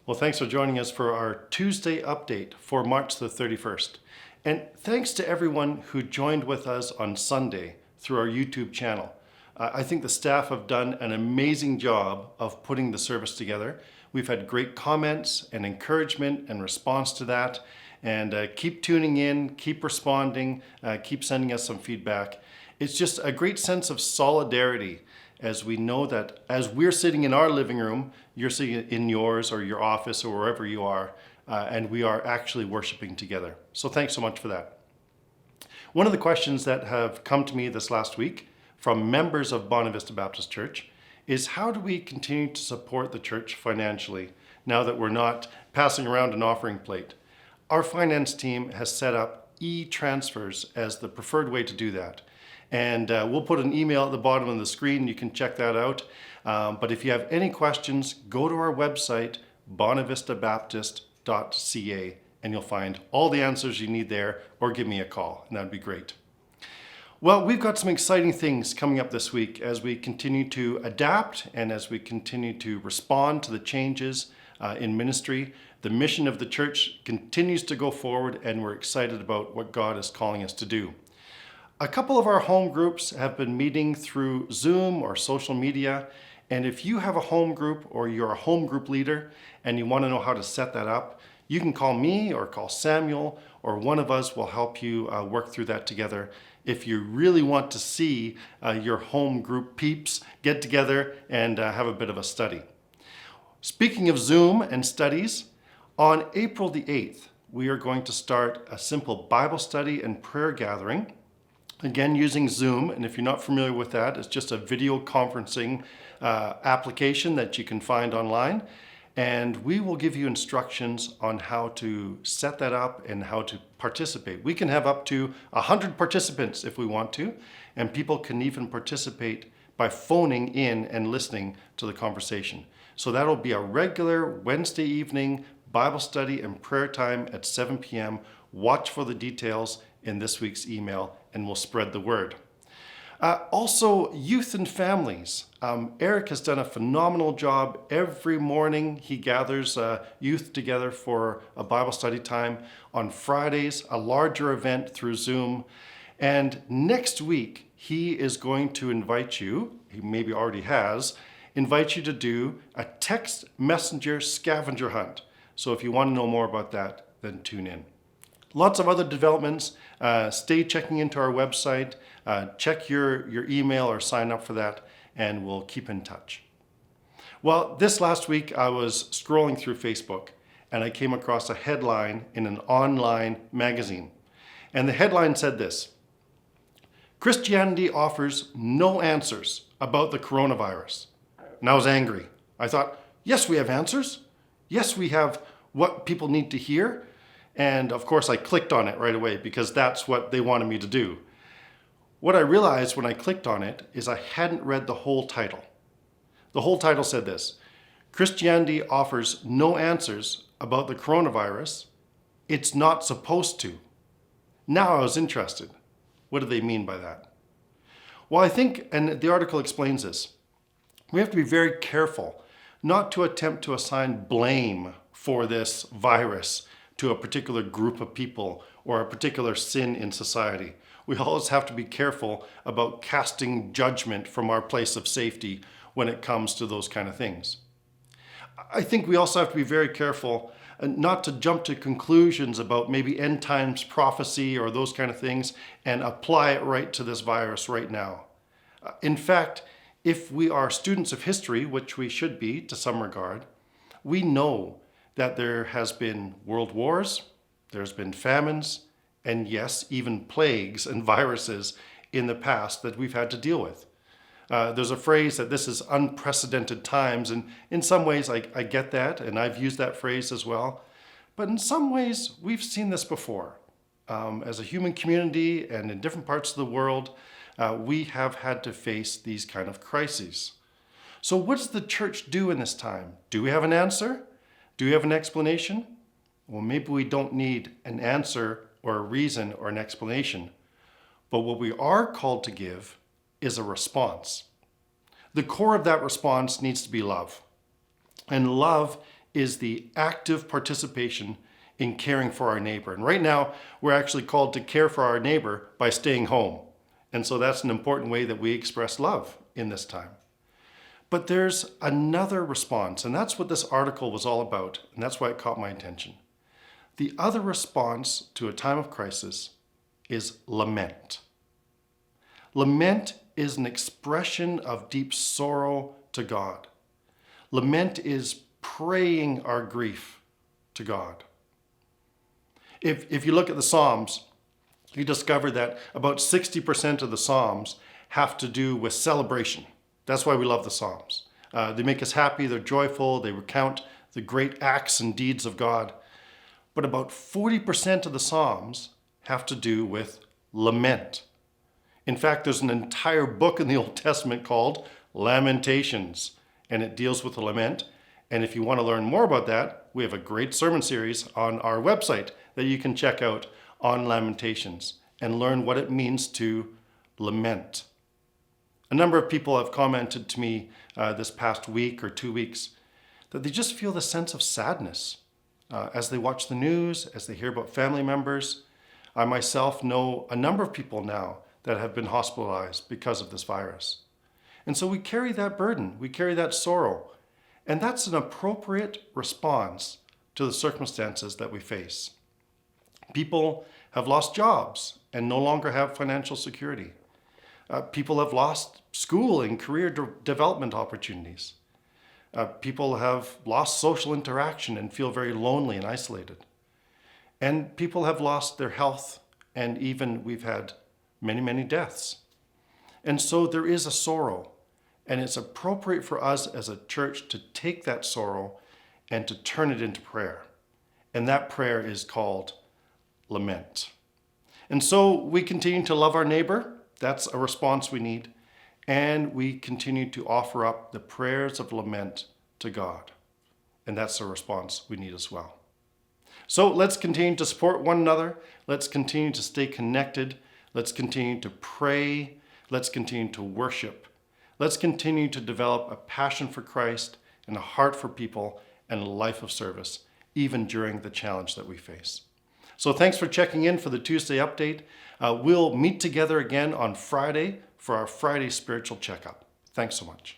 Well, thanks for joining us for our Tuesday update for March the 31st. And thanks to everyone who joined with us on Sunday through our YouTube channel. I think the staff have done an amazing job of putting the service together. We've had great comments and encouragement and response to that. And keep tuning in, keep responding, keep sending us some feedback. It's just a great sense of solidarity as we know that as we're sitting in our living room, you're sitting in yours or your office or wherever you are, and we are actually worshiping together. So thanks so much for that. One of the questions that have come to me this last week from members of Bonavista Baptist Church is how do we continue to support the church financially now that we're not passing around an offering plate? Our finance team has set up e-transfers as the preferred way to do that. And we'll put an email at the bottom of the screen. You can check that out. But if you have any questions, go to our website, bonavistabaptist.ca, and you'll find all the answers you need there, or give me a call, and that'd be great. Well, we've got some exciting things coming up this week as we continue to adapt and as we continue to respond to the changes in ministry. The mission of the church continues to go forward, and we're excited about what God is calling us to do. A couple of our home groups have been meeting through Zoom or social media, and if you have a home group or you're a home group leader and you want to know how to set that up, you can call me or call Samuel, or one of us will help you work through that together. If you really want to see your home group peeps get together and have a bit of a study. Speaking of Zoom and studies, on April the 8th, we are going to start a simple Bible study and prayer gathering. Again, using Zoom, and if you're not familiar with that, it's just a video conferencing application that you can find online. And we will give you instructions on how to set that up and how to participate. We can have up to 100 participants if we want to, and people can even participate by phoning in and listening to the conversation. So that'll be a regular Wednesday evening Bible study and prayer time at 7 p.m. Watch for the details in this week's email, and we'll spread the word. Also, youth and families. Eric has done a phenomenal job. Every morning he gathers youth together for a Bible study time. On Fridays, a larger event through Zoom. And next week, he is going to invite you, he maybe already has, invite you to do a text messenger scavenger hunt. So if you want to know more about that, then tune in. Lots of other developments. Stay checking into our website. Check your email or sign up for that, and we'll keep in touch. Well, this last week I was scrolling through Facebook, and I came across a headline in an online magazine. And the headline said this: Christianity offers no answers about the coronavirus. And I was angry. I thought, yes, we have answers. Yes, we have what people need to hear. And of course, I clicked on it right away because that's what they wanted me to do. What I realized when I clicked on it is I hadn't read the whole title. The whole title said this: Christianity offers no answers about the coronavirus. It's not supposed to. Now I was interested. What do they mean by that? Well, I think, and the article explains this, we have to be very careful not to attempt to assign blame for this virus to a particular group of people or a particular sin in society. We always have to be careful about casting judgment from our place of safety when it comes to those kind of things. I think we also have to be very careful not to jump to conclusions about maybe end times prophecy or those kind of things and apply it right to this virus right now. In fact, if we are students of history, which we should be to some regard, we know that there has been world wars, there's been famines, and yes, even plagues and viruses in the past that we've had to deal with. There's a phrase that this is unprecedented times, and in some ways I get that, and I've used that phrase as well. But in some ways, we've seen this before. As a human community and in different parts of the world, we have had to face these kind of crises. So what does the church do in this time? Do we have an answer? Do we have an explanation? Well, maybe we don't need an answer or a reason or an explanation. But what we are called to give is a response. The core of that response needs to be love. And love is the active participation in caring for our neighbor. And right now, we're actually called to care for our neighbor by staying home. And so that's an important way that we express love in this time. But there's another response, and that's what this article was all about, and that's why it caught my attention. The other response to a time of crisis is lament. Lament is an expression of deep sorrow to God. Lament is praying our grief to God. If you look at the Psalms, you discover that about 60% of the Psalms have to do with celebration. That's why we love the Psalms. They make us happy, they're joyful, they recount the great acts and deeds of God. But about 40% of the Psalms have to do with lament. In fact, there's an entire book in the Old Testament called Lamentations, and it deals with the lament. And if you want to learn more about that, we have a great sermon series on our website that you can check out on Lamentations and learn what it means to lament. A number of people have commented to me this past week or 2 weeks that they just feel the sense of sadness as they watch the news, as they hear about family members. I myself know a number of people now that have been hospitalized because of this virus. And so we carry that burden, we carry that sorrow, and that's an appropriate response to the circumstances that we face. People have lost jobs and no longer have financial security. People have lost school and career development opportunities. People have lost social interaction and feel very lonely and isolated. And people have lost their health, and even we've had many, many deaths. And so there is a sorrow, and it's appropriate for us as a church to take that sorrow and to turn it into prayer. And that prayer is called lament. And so we continue to love our neighbor. That's a response we need. And we continue to offer up the prayers of lament to God. And that's a response we need as well. So let's continue to support one another. Let's continue to stay connected. Let's continue to pray. Let's continue to worship. Let's continue to develop a passion for Christ and a heart for people and a life of service, even during the challenge that we face. So thanks for checking in for the Tuesday update. We'll meet together again on Friday for our Friday spiritual checkup. Thanks so much.